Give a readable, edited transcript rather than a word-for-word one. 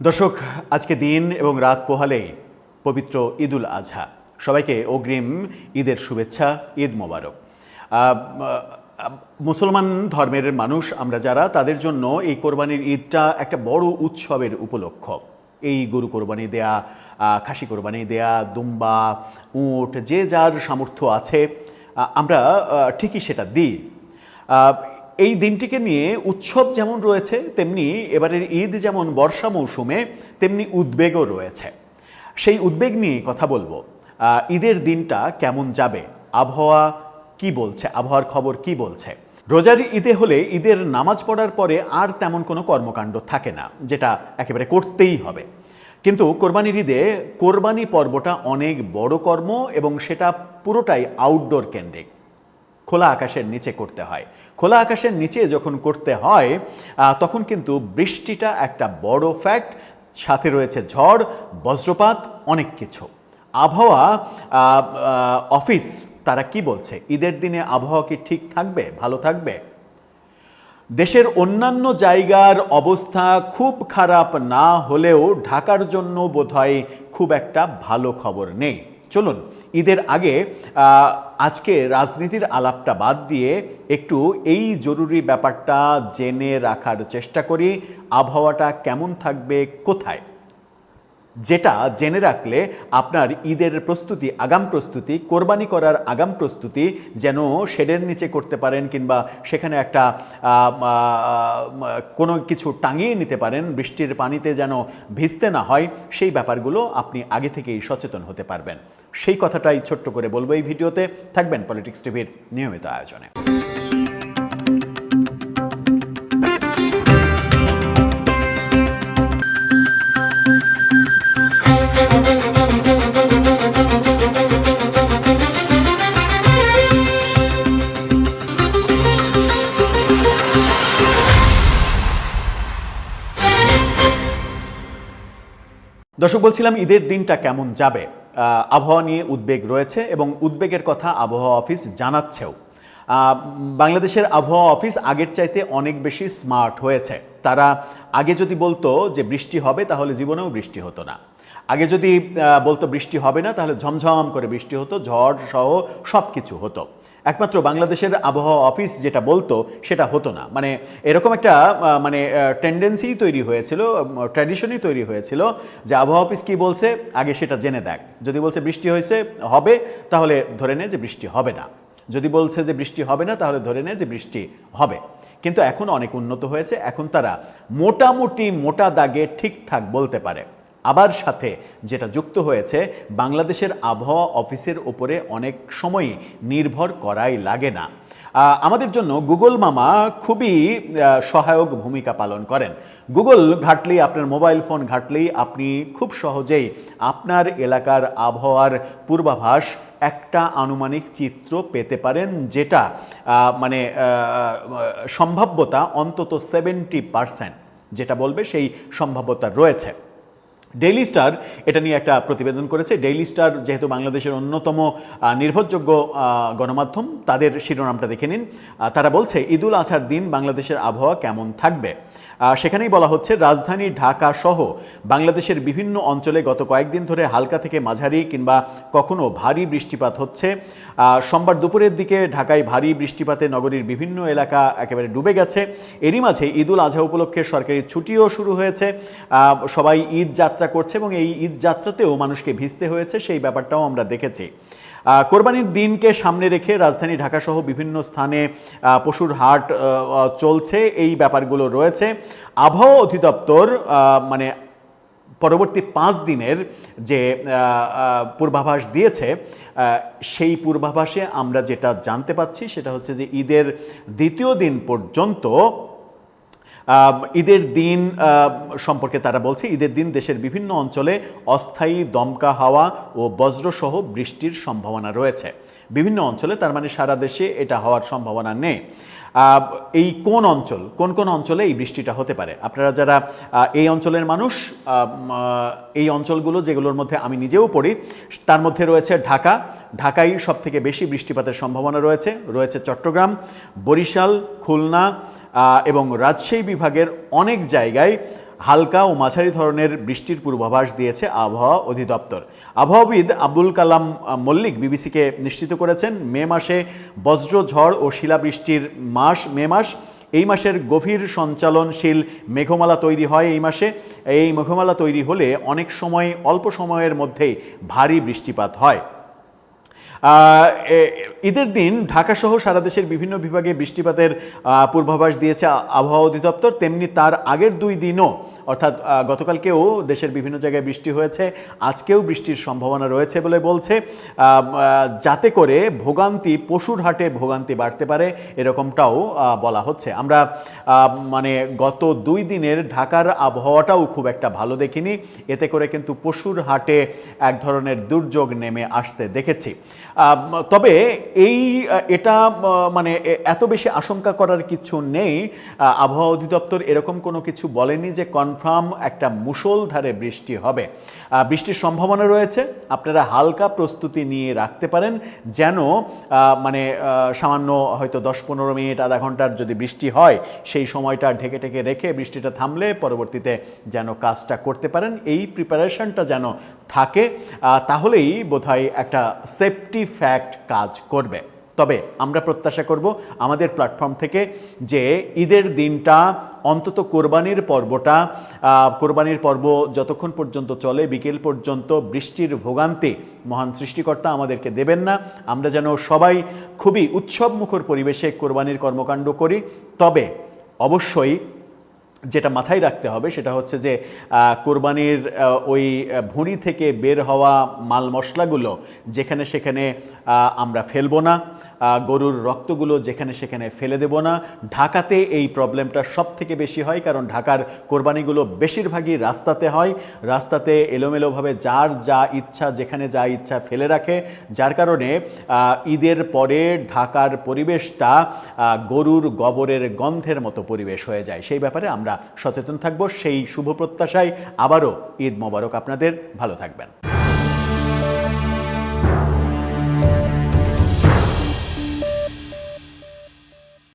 দর্শক, আজকে দিন এবং রাত পোহালেই পবিত্র ঈদুল আজহা। সবাইকে অগ্রিম ঈদের শুভেচ্ছা, ঈদ মোবারক। মুসলমান ধর্মের মানুষ আমরা যারা, তাদের জন্য এই কোরবানির ঈদটা একটা বড় উৎসবের উপলক্ষ। এই গরু কোরবানি দেয়া, খাসি কোরবানি দেয়া, দুম্বা, উট, যে যার সামর্থ্য আছে আমরা ঠিকই সেটা দিই। এই দিনটিকে নিয়ে উৎসব যেমন রয়েছে, তেমনি এবারের ঈদ যেমন বর্ষা মৌসুমে, তেমনি উদ্বেগও রয়েছে। সেই উদ্বেগ নিয়ে কথা বলবো। ঈদের দিনটা কেমন যাবে, আবহাওয়া কি বলছে, আবহাওয়ার খবর কি বলছে। রোজার ঈদে হলে ঈদের নামাজ পড়ার পরে আর তেমন কোনো কর্মকাণ্ড থাকে না, যেটা একেবারে করতেই হবে। কিন্তু কোরবানির ঈদে কোরবানি পর্বটা অনেক বড় কর্ম এবং সেটা পুরোটাই আউটডোর কেন্দ্রিক, খোলা আকাশের নিচে করতে হয়। খোলা আকাশের নিচে যখন করতে হয় তখন কিন্তু বৃষ্টিটা একটা বড় ফ্যাক্ট, সাথে রয়েছে ঝড়, বজ্রপাত, অনেক কিছু। আবহাওয়া অফিস তারা কি বলছে, ঈদের দিনে আবহাওয়া কি ঠিক থাকবে, ভালো থাকবে? দেশের অন্যান্য জায়গার অবস্থা খুব খারাপ না হলেও ঢাকার জন্য বোধহয় খুব একটা ভালো খবর নেই। চলুন ঈদের আগে আজকে রাজনীতির আলাপটা বাদ দিয়ে একটু এই জরুরি ব্যাপারটা জেনে রাখার চেষ্টা করি। আবহাওয়াটা কেমন থাকবে, কোথায়, যেটা জেনে রাখলে আপনার ঈদের প্রস্তুতি, আগাম প্রস্তুতি, কোরবানি করার আগাম প্রস্তুতি যেন শেডের নিচে করতে পারেন, কিংবা সেখানে একটা কোনো কিছু টাঙিয়ে নিতে পারেন, বৃষ্টির পানিতে যেন ভিজতে না হয়, সেই ব্যাপারগুলো আপনি আগে থেকেই সচেতন হতে পারবেন। সেই কথাটাই ছোট্ট করে বলবো এই ভিডিওতে। থাকবেন পলিটিক্স টিভির নিয়মিত আয়োজনে। দর্শক, বলছিলাম ঈদের দিনটা কেমন যাবে। আবহাওয়া নিয়ে উদ্বেগ রয়েছে এবং উদ্বেগের কথা আবহাওয়া অফিস জানাচ্ছেও। বাংলাদেশের আবহাওয়া অফিস আগের চাইতে অনেক বেশি স্মার্ট হয়েছে। তারা আগে যদি বলতো যে বৃষ্টি হবে, তাহলে জীবনেও বৃষ্টি হতো না। আগে যদি বলতো বৃষ্টি হবে না, তাহলে ঝমঝম করে বৃষ্টি হতো, ঝড় সহ সব কিছু হতো। একমাত্র বাংলাদেশের আবহাওয়া অফিস যেটা বলতো সেটা হতো না। মানে এরকম একটা টেন্ডেন্সি তৈরি হয়েছিল, ট্র্যাডিশনই তৈরি হয়েছিল যে আবহাওয়া অফিস কি বলছে আগে সেটা জেনে দেখ। যদি বলছে বৃষ্টি হয়েছে হবে, তাহলে ধরে নে যে বৃষ্টি হবে না। যদি বলছে যে বৃষ্টি হবে না, তাহলে ধরে নে যে বৃষ্টি হবে। কিন্তু এখন অনেক উন্নত হয়েছে, এখন তারা মোটামুটি মোটা দাগে ঠিকঠাক বলতে পারে। আবার সাথে যেটা যুক্ত হয়েছে, বাংলাদেশের আবহাওয়া অফিসের উপরে অনেক সময়ই নির্ভর করাই লাগে না। আমাদের জন্য গুগল মামা খুবই সহায়ক ভূমিকা পালন করেন। গুগল ঘাটলেই, আপনার মোবাইল ফোন ঘাটলেই আপনি খুব সহজেই আপনার এলাকার আবহাওয়ার পূর্বাভাস, একটা আনুমানিক চিত্র পেতে পারেন, যেটা সম্ভাব্যতা অন্তত 70% যেটা বলবে সেই সম্ভাব্যতা রয়েছে। ডেইলি স্টার এটা নিয়ে একটা প্রতিবেদন করেছে। ডেইলি স্টার যেহেতু বাংলাদেশের অন্যতম নির্ভরযোগ্য গণমাধ্যম, তাদের শিরোনামটা দেখে নিন। তারা বলছে ঈদুল আজহার দিন বাংলাদেশের আবহাওয়া কেমন থাকবে। সেখানেই বলা হচ্ছে, রাজধানী ঢাকা সহ বাংলাদেশের বিভিন্ন অঞ্চলে গত কয়েকদিন ধরে হালকা থেকে মাঝারি কিংবা কখনো ভারী বৃষ্টিপাত হচ্ছে। সোমবার দুপুরের দিকে ঢাকায় ভারী বৃষ্টিপাতে নগরীর বিভিন্ন এলাকা একেবারে ডুবে গেছে। এরই মাঝে ঈদুল আজহা উপলক্ষে সরকারি ছুটিও শুরু হয়েছে। সবাই ঈদ যাত্রা করছে এবং এই ঈদ যাত্রাতেও মানুষকে ভিজতে হয়েছে, সেই ব্যাপারটাও আমরা দেখেছি। কোরবানির দিনকে সামনে রেখে রাজধানী ঢাকাসহ বিভিন্ন স্থানে পশুর হাট চলছে, এই ব্যাপারগুলো রয়েছে। আবহাওয়া অধিদপ্তর পরবর্তী 5 দিনের যে পূর্বাভাস দিয়েছে, সেই পূর্বাভাসে আমরা যেটা জানতে পাচ্ছি সেটা হচ্ছে যে ঈদের দ্বিতীয় দিন পর্যন্ত, ঈদের দিন সম্পর্কে তারা বলছে, ঈদের দিন দেশের বিভিন্ন অঞ্চলে অস্থায়ী দমকা হাওয়া ও বজ্রসহ বৃষ্টির সম্ভাবনা রয়েছে। বিভিন্ন অঞ্চলে, তার মানে সারা দেশে এটা হওয়ার সম্ভাবনা নেই। এই কোন অঞ্চল, কোন কোন অঞ্চলে এই বৃষ্টিটা হতে পারে, আপনারা যারা এই অঞ্চলের মানুষ, এই অঞ্চলগুলো যেগুলোর মধ্যে আমি নিজেও পড়ি, তার মধ্যে রয়েছে ঢাকায় সবথেকে বেশি বৃষ্টিপাতের সম্ভাবনা রয়েছে চট্টগ্রাম, বরিশাল, খুলনা এবং রাজশাহী বিভাগের অনেক জায়গায় হালকা ও মাঝারি ধরনের বৃষ্টির পূর্বাভাস দিয়েছে আবহাওয়া অধিদপ্তর। আবহাওয়াবিদ আব্দুল কালাম মল্লিক বিবিসিকে নিশ্চিত করেছেন, মে মাসে বজ্র ঝড় ও শিলাবৃষ্টির মাস মে মাস। এই মাসের গভীর সঞ্চালনশীল মেঘমালা তৈরি হয় এই মাসে। এই মেঘমালা তৈরি হলে অনেক সময় অল্প সময়ের মধ্যেই ভারী বৃষ্টিপাত হয়। ঈদের দিন ঢাকাসহ সারা দেশের বিভিন্ন বিভাগে বৃষ্টিপাতের পূর্বাভাস দিয়েছে আবহাওয়া অধিদপ্তর। তেমনি তার আগের 2 দিনও, অর্থাৎ গতকালকেও দেশের বিভিন্ন জায়গায় বৃষ্টি হয়েছে, আজকেও বৃষ্টির সম্ভাবনা রয়েছে বলে বলছে, যাতে করে ভোগান্তি, পশুর হাটে ভোগান্তি বাড়তে পারে এরকমটাও বলা হচ্ছে। আমরা মানে গত 2 দিনের ঢাকার আবহাওয়াটাও খুব একটা ভালো দেখিনি, এতে করে কিন্তু পশুর হাটে এক ধরনের দুর্যোগ নেমে আসতে দেখেছি। তবে এটা মানে এত বেশি আশঙ্কা করার কিছু নেই। আবহাওয়া অধিদপ্তর এরকম কোনো কিছু বলেনি যে কনফার্ম একটা মুষলধারে বৃষ্টি হবে। বৃষ্টির সম্ভাবনা রয়েছে, আপনারা হালকা প্রস্তুতি নিয়ে রাখতে পারেন, যেন মানে সামান্য হয়তো 10-15 মিনিট, আধা ঘন্টার যদি বৃষ্টি হয়, সেই সময়টা ঢেকে ঢেকে রেখে বৃষ্টিটা থামলে পরবর্তীতে যেন কাজটা করতে পারেন, এই প্রিপারেশনটা যেন থাকে, তাহলেই বোধহয় একটা সেফটি ফ্যাক্ট কাজ করবে। তবে আমরা প্রত্যাশা করব আমাদের প্ল্যাটফর্ম থেকে যে ঈদের দিনটা, অন্তত কোরবানির পর্ব যতক্ষণ পর্যন্ত চলে, বিকেল পর্যন্ত বৃষ্টির ভোগান্তি মহান সৃষ্টিকর্তা আমাদেরকে দেবেন না। আমরা যেন সবাই খুবই উৎসবমুখর পরিবেশে কোরবানির কর্মকাণ্ড করি। তবে অবশ্যই যেটা মাথায় রাখতে হবে সেটা হচ্ছে যে কোরবানির ওই ভুঁড়ি থেকে বের হওয়া মাল মশলাগুলো যেখানে সেখানে আমরা ফেলবো না, গরুর রক্তগুলো যেখানে সেখানে ফেলে দেব না। ঢাকাতে এই প্রবলেমটা সব থেকে বেশি হয়, কারণ ঢাকার কোরবানিগুলো বেশিরভাগই রাস্তাতে হয়। রাস্তাতে এলোমেলোভাবে যার যা ইচ্ছা, যেখানে যা ইচ্ছা ফেলে রাখে, যার কারণে ঈদের পরে ঢাকার পরিবেশটা গরুর গোবরের গন্ধের মতো পরিবেশ হয়ে যায়। সেই ব্যাপারে আমরা সচেতন থাকব, সেই শুভ প্রত্যাশায় আবারও ঈদ মোবারক আপনাদের। ভালো থাকবেন।